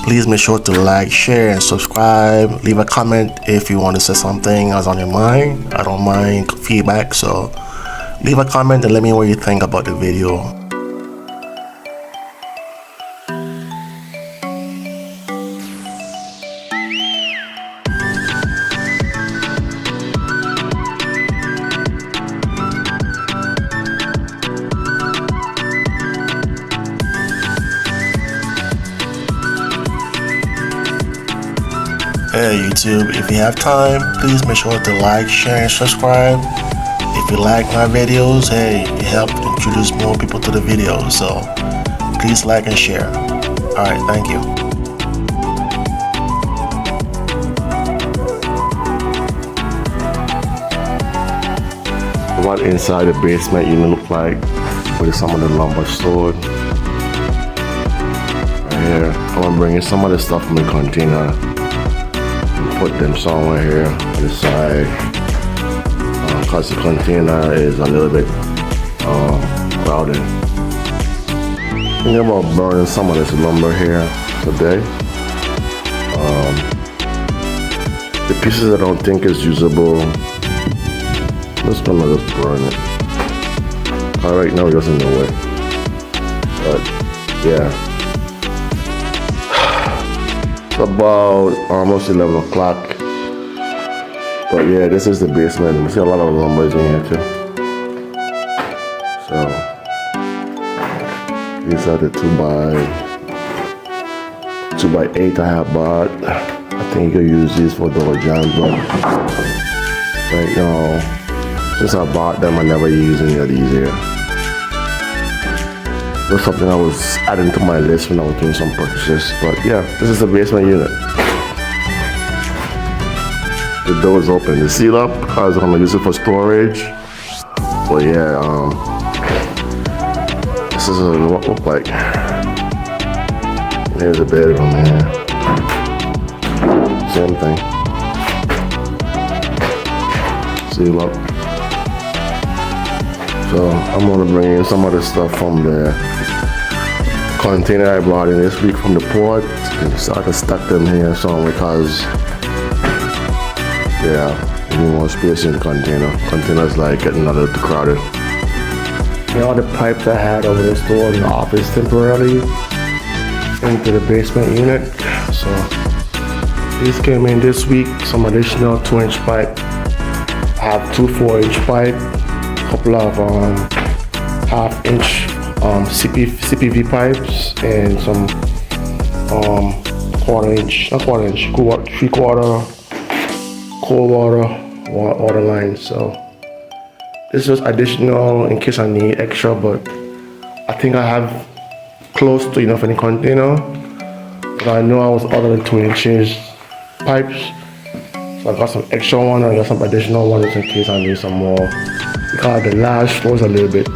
Please make sure to like, share, and subscribe. Leave a comment if you want to say something that's on your mind. I don't mind feedback, so leave a comment and let me know what you think about the video. Hey YouTube, if you have time, please make sure to like, share, and subscribe. If you like my videos, hey, it helps introduce more people to the video, so please like and share. Alright, thank you. What inside the basement unit look like with some of the lumber stored. Right here, I'm gonna bring in some of the stuff from the container. Put them somewhere here on the side because the container is a little bit crowded. Thinking about burning some of this lumber here today. The pieces I don't think is usable, I'm just gonna just burn it. Right now it doesn't know it, but yeah. About almost 11 o'clock, but yeah, this is the basement. We see a lot of numbers in here too. So these are the 2x8 I have bought. I think you can use these for door jams, but right now, since I bought them, I never use any of these here. That's something I was adding to my list when I was doing some purchases. But yeah, this is the basement unit. The door is open. The seal up because I'm gonna use it for storage. But yeah, this is what it looks like. Here's a bedroom here. Same thing. Seal up. So I'm gonna bring in some of the stuff from the container I brought in this week from the port and start to stack them here somewhere because yeah, we need more space in the container. Containers like getting a little too crowded. You know, the pipes I had over there stored in the office temporarily into the basement unit. So these came in this week, some additional 2-inch pipe. I have 2 4-inch pipe, couple of half-inch CPV pipes and some three-quarter cold water lines. So this is additional in case I need extra, but I think I have close to enough in the container. But I know I was ordering 2-inch pipes, so I got some extra one. I got some additional ones in case I need some more. Because the last was a little bit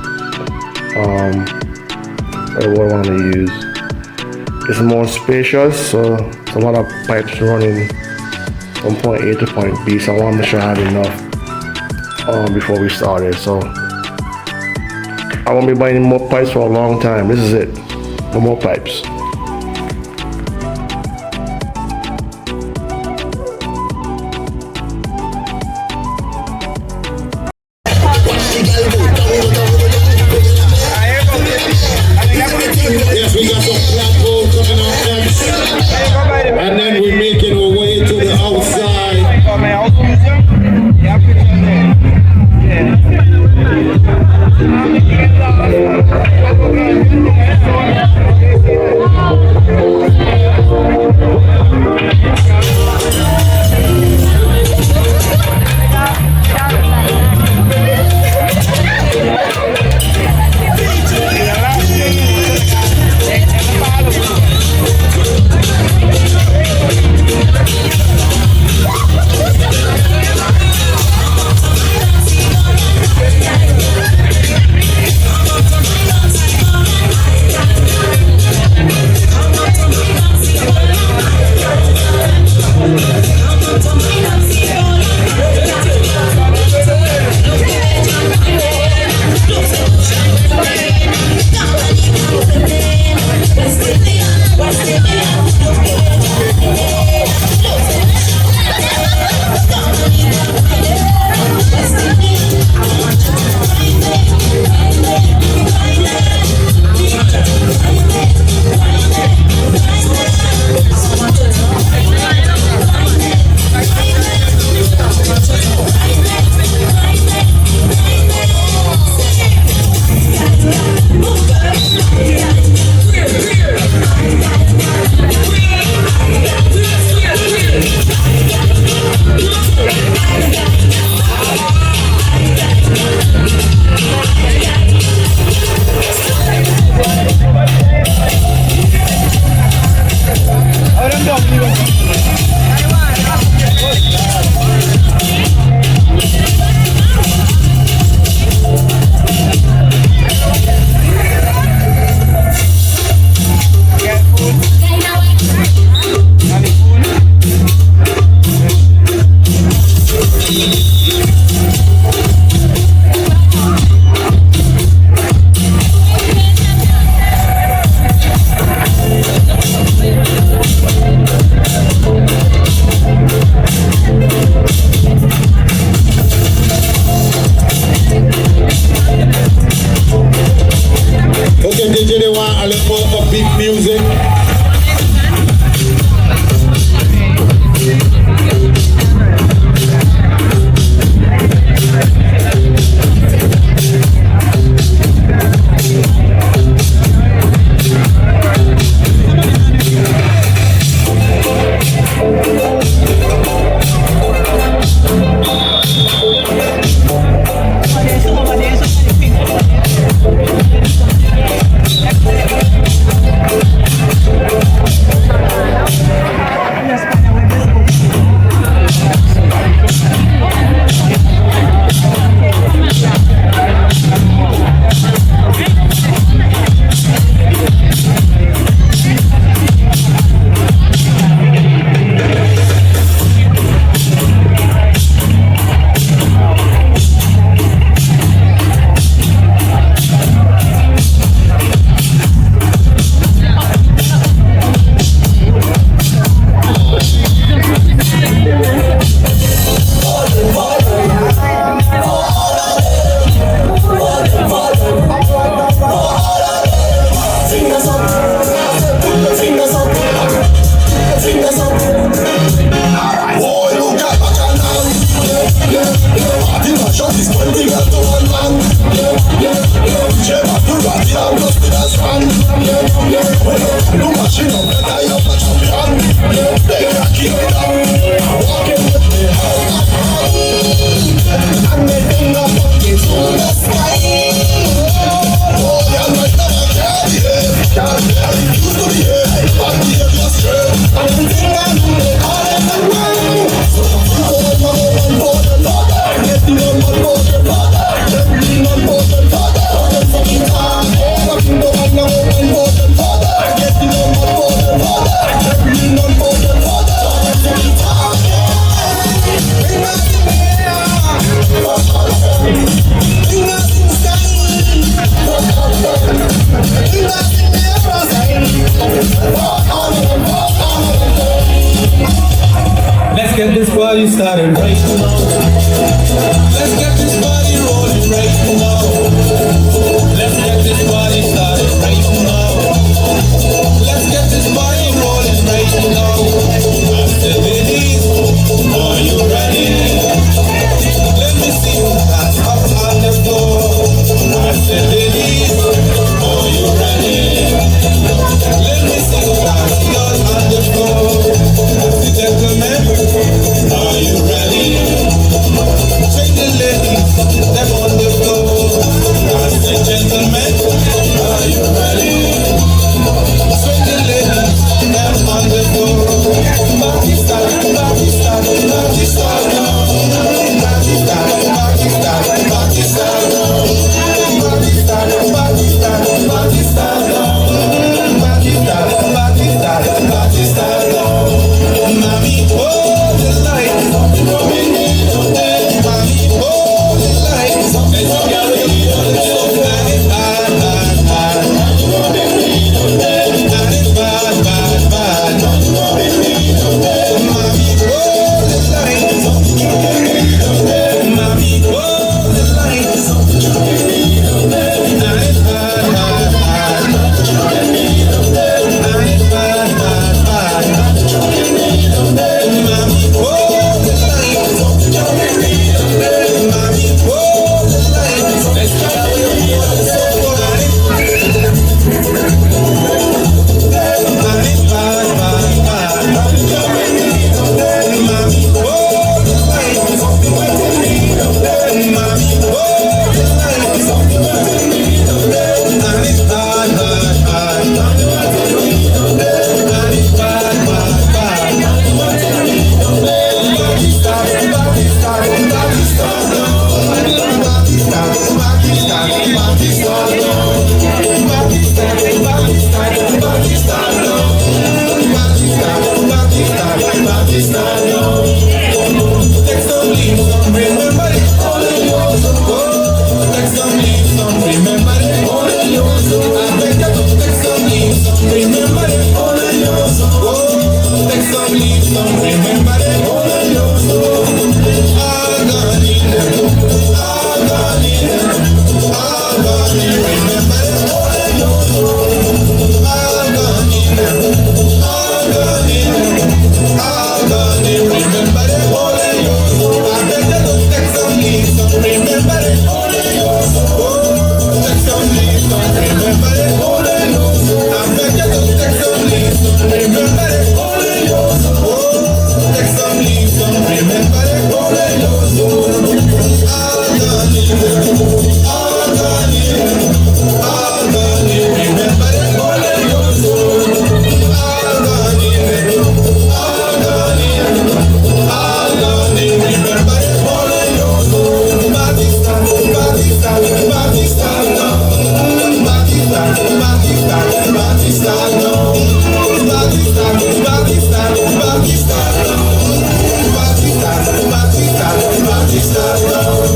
what I want to use. It's more spacious, so it's a lot of pipes running from point A to point B, so I want to make sure I have enough before we started. So I won't be buying more pipes for a long time. This is it. No more pipes. Yes, we got some Platt Pole coming up next. And then we're making our way to the outside. started right now. Let's get this party rolling right now. Let's get this party started right now. Let's get this party rolling right now. I said, ladies, are you ready? Let me see you dance up on the floor. I said, ladies, are you ready? Let me see you dance girls on the floor. The gentlemen, are you ready? Check the ladies, them on the floor. I said, gentlemen, are you ready? Check the ladies, them on the floor. Party start, party start, party start now. Party start, party start, party start now. Party start, party start, party start now. Party start, party start, party start now. Mommy, hold the lights. Mommy, hold the lights. Let's carry on the show. And it's bad, bad, bad. And it's bad, bad, bad. Mommy, hold the lights. Mommy, hold the lights. And it's bad, bad, bad. And it's bad, bad, bad. Mommy, hold the lights. Mommy, hold the lights. Let's carry on the sofa. And it's bad, bad, bad. Mommy, hold the lights. Mommy, hold the lights. And it's bad, bad, bad. And it's bad, bad, bad. Party start, party start, party start now. Party start, party start, party start now. Party start, party start, party start now. Party start, party start, party start now. Take some leaves, remember it, all of yours. Oh, take some leaves, remember it, all of yours. I beg you to take some leaves, remember it, all of yours. Oh, take some leaves, remember it, all of yours. All gone in, all gone in, all gone in, remember it, all of yours. All gone in, all gone in, all gone in, remember it, all of yours. I beg you to take some leaves, remember it, all of yours. Oh, take some leaves, remember it, all of yours. I beg you to take some leaves, remember it, all of yours. Oh, take some leaves, remember it, all of yours. All gone in, all gone in, all gone in, remember it, all of yours. All gone in, all gone in, all gone in, remember it, all of yours. Party start, party start, party start now. Party start, party start, party start now. Party start, party start, party start now. Party start, party start, party start now.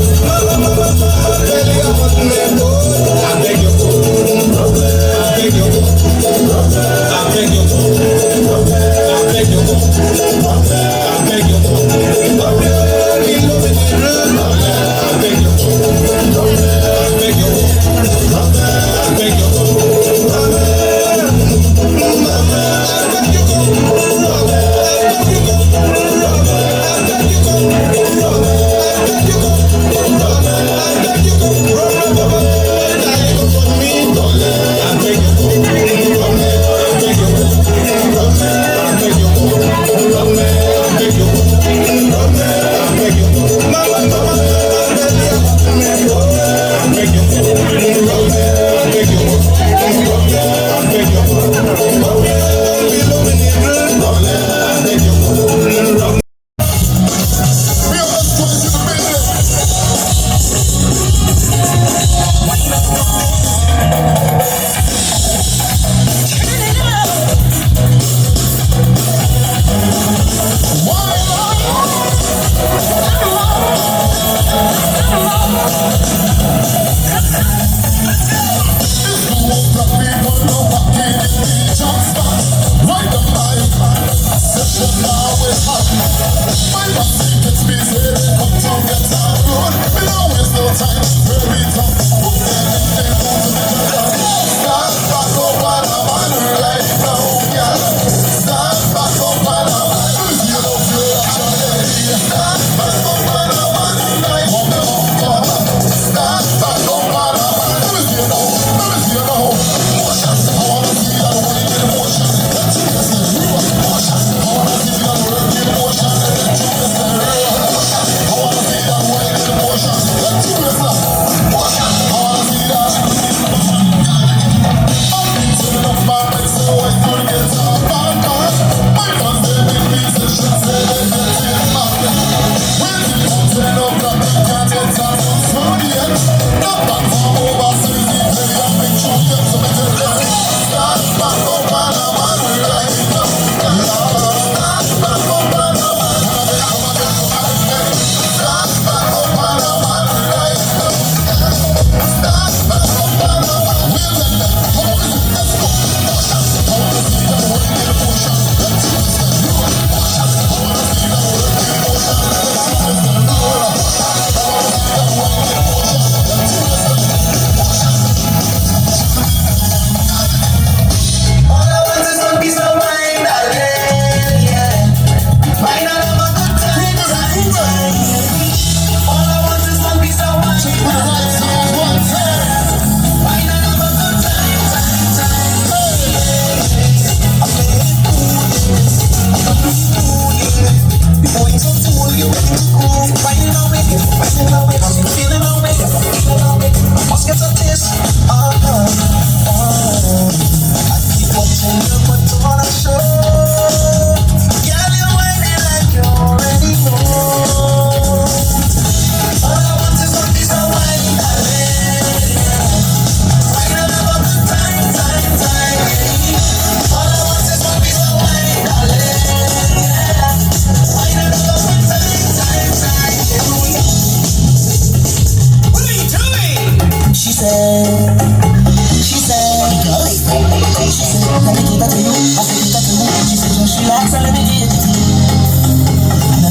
she likes a little bit.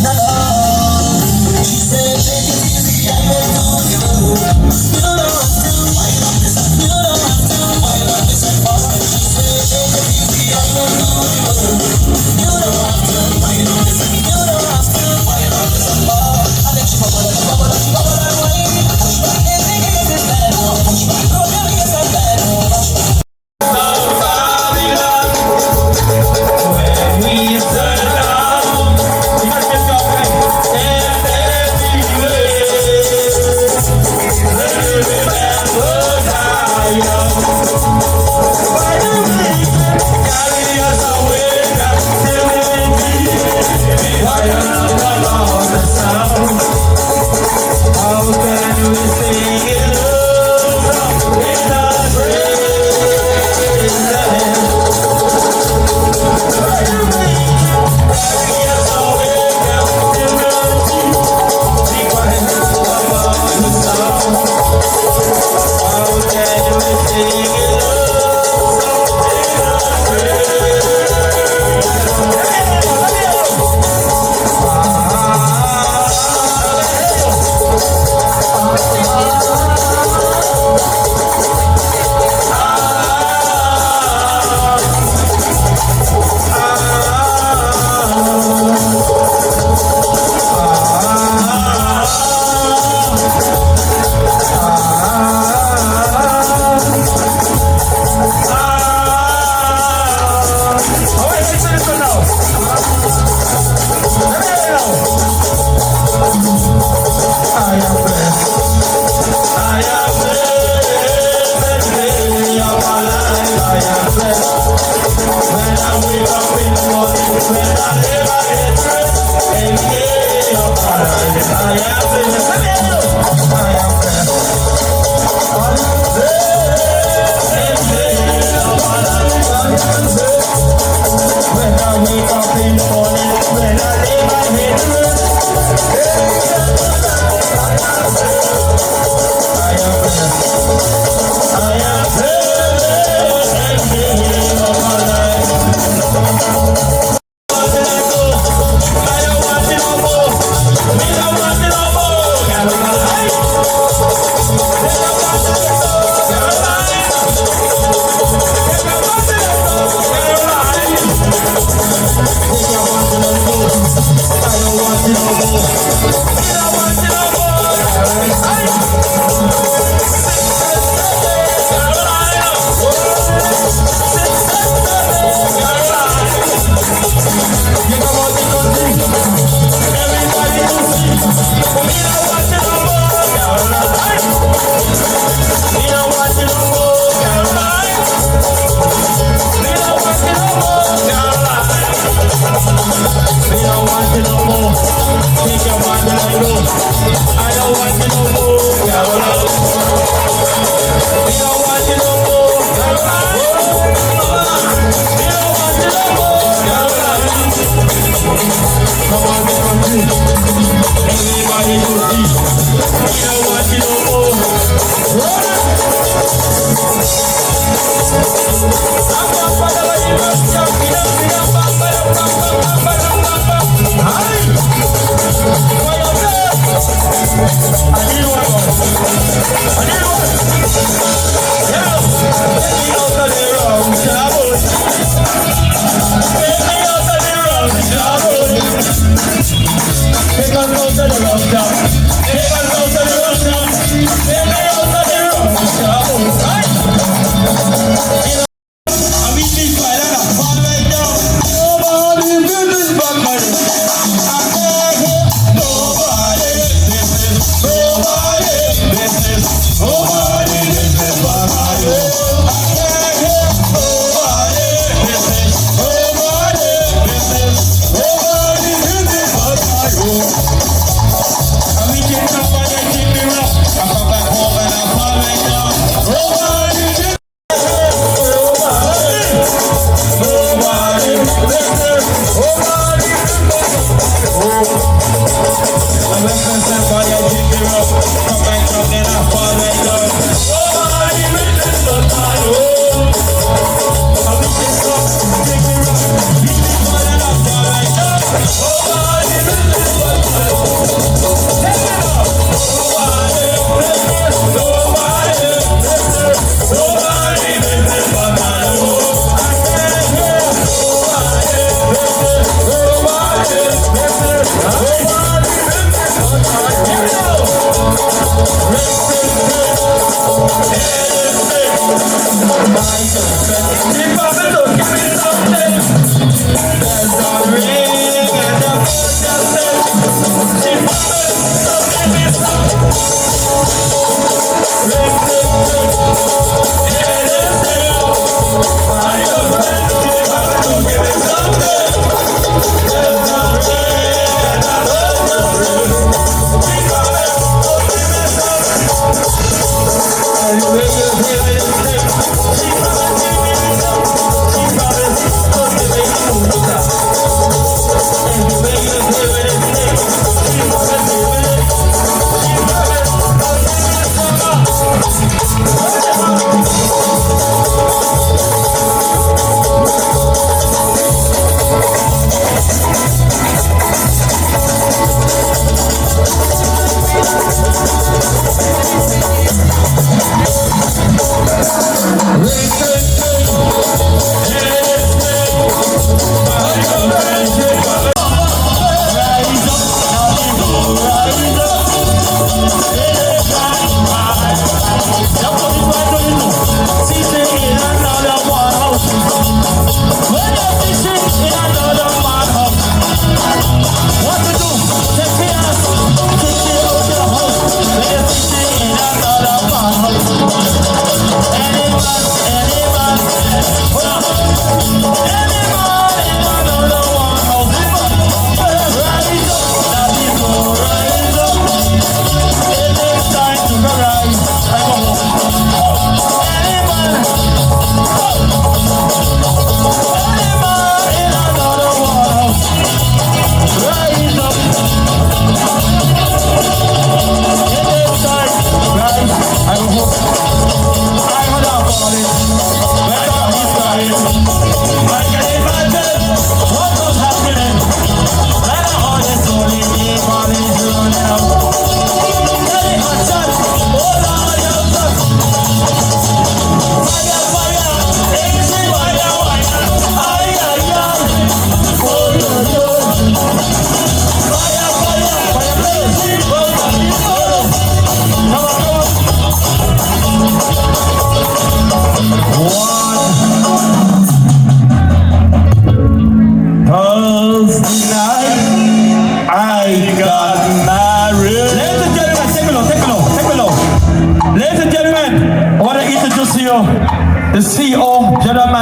No, no, no. She said, take it easy, I will do you. You don't have to wind up this. You don't have to wind up this. She said, take it easy, I will do you. You don't have to wind up this. You don't have to wind up this. I let you bubble and bubble and bubble and wine. Push back, easy, easy, bad. Push back, go down, yes, I'm bad. Take your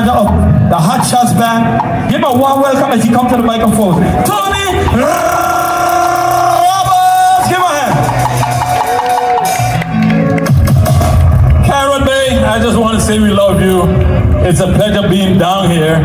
of the Hot Shots Band. Give him a warm welcome as he comes to the microphone. Tony Roberts! Give him a hand. Carrot Bay, I just want to say we love you. It's a pleasure being down here.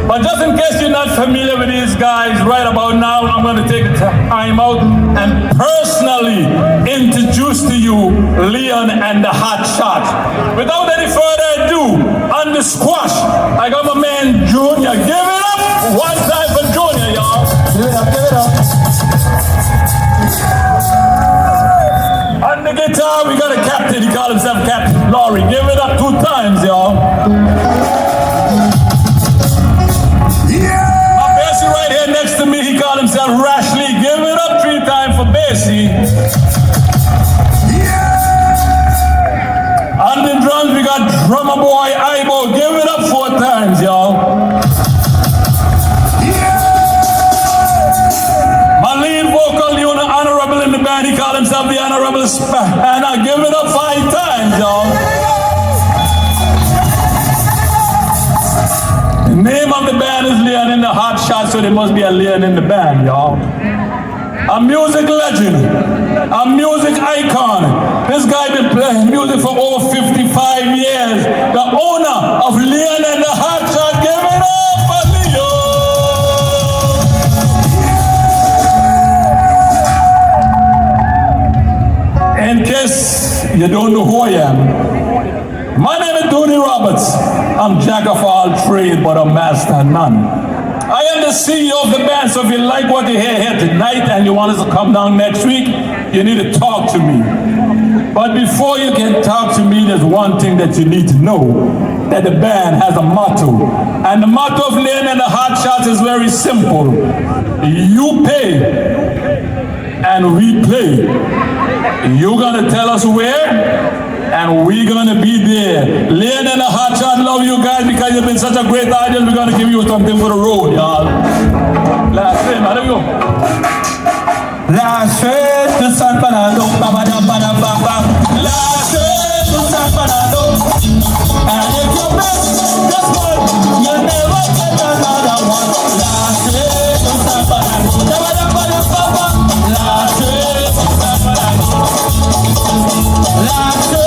But just in case you're not familiar with these guys, right about now, I'm going to take time out and personally introduce to you Leon and the Hot Shots. Without any further ado, on the squash, I got my man Junior. Give it up one time for Junior, y'all. Give it up, give it up. On the guitar, we got a captain. He called himself Captain Laurie. Give it up 2 times, y'all. My Basie right here next to me, he called himself Rashley. Give it up 3 times for Basie. On the drums, we got drummer boy Ibo. Give it up 4 times, y'all. My lead vocal, the honorable in the band, he called himself the Honorable and I give it up 5 times, y'all. The name of the band is Leon in the Hot Shots, so there must be a Leon in the band, y'all. A music legend, a music icon. This guy been playing music for over 55 years. The owner of Leon and the Hot Shots, give it up for Leon. In case you don't know who I am, my name is Tony Roberts. I'm jack of all trades, but a master of none. I am the CEO of the band, so if you like what you hear here tonight and you want us to come down next week, you need to talk to me. But before you can talk to me, there's one thing that you need to know, that the band has a motto. And the motto of Leon and the Hot Shots is very simple. You pay, and we play. You're gonna tell us where? And we're gonna be there. Leon and the Hot Shot love you guys because you've been such a great audience. We're gonna give you something for the road, y'all. Last name, how do we go? Last trip to San Fernando, ba-ba-da-ba-da-ba-ba. Last trip to San Fernando. And if you miss this one, you'll never get another one. Last trip to San Fernando, ba-ba-da-ba-da-ba-ba. Last trip to San Fernando. Last trip.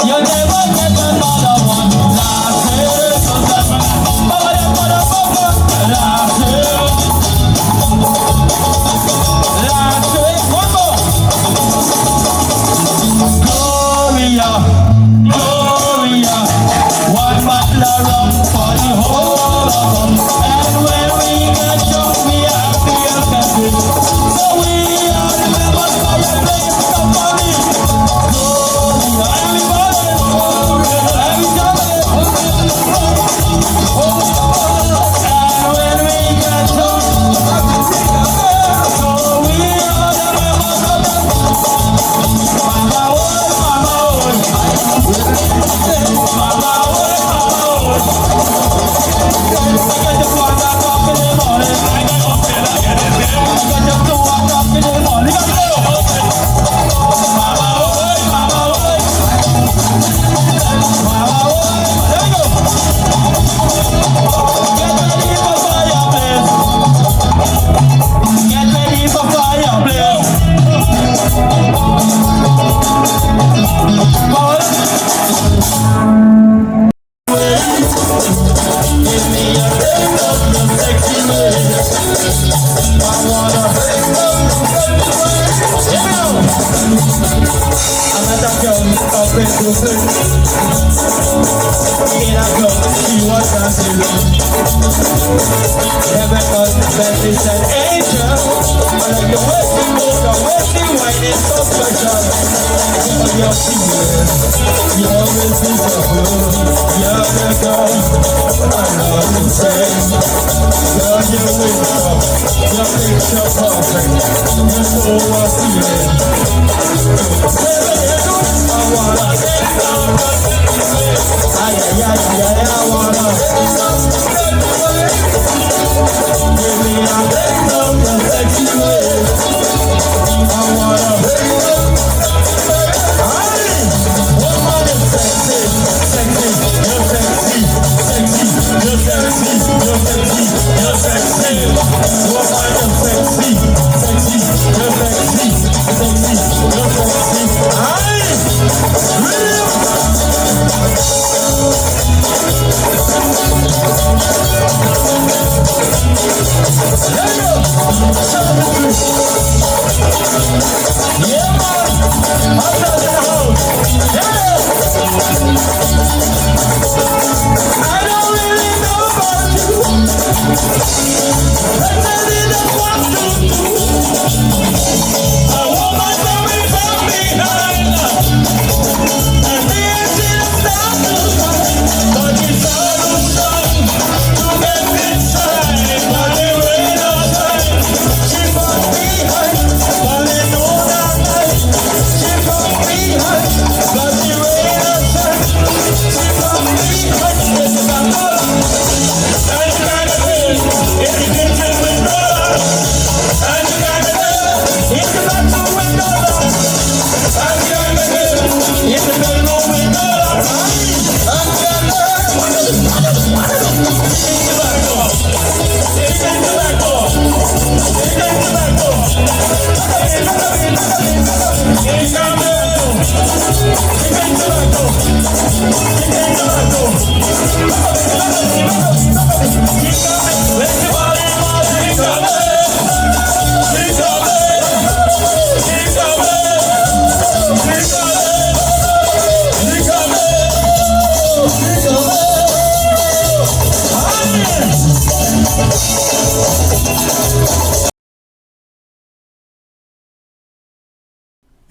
You'll never get another one. Last year, last year, one more. Gloria, Gloria, one bottle of rum for the whole of them. And when we get drunk, we have to get festive. So we are the members for your place, somebody. Gloria, everybody.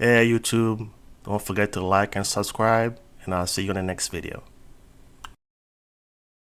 Hey YouTube, don't forget to like and subscribe, and I'll see you in the next video.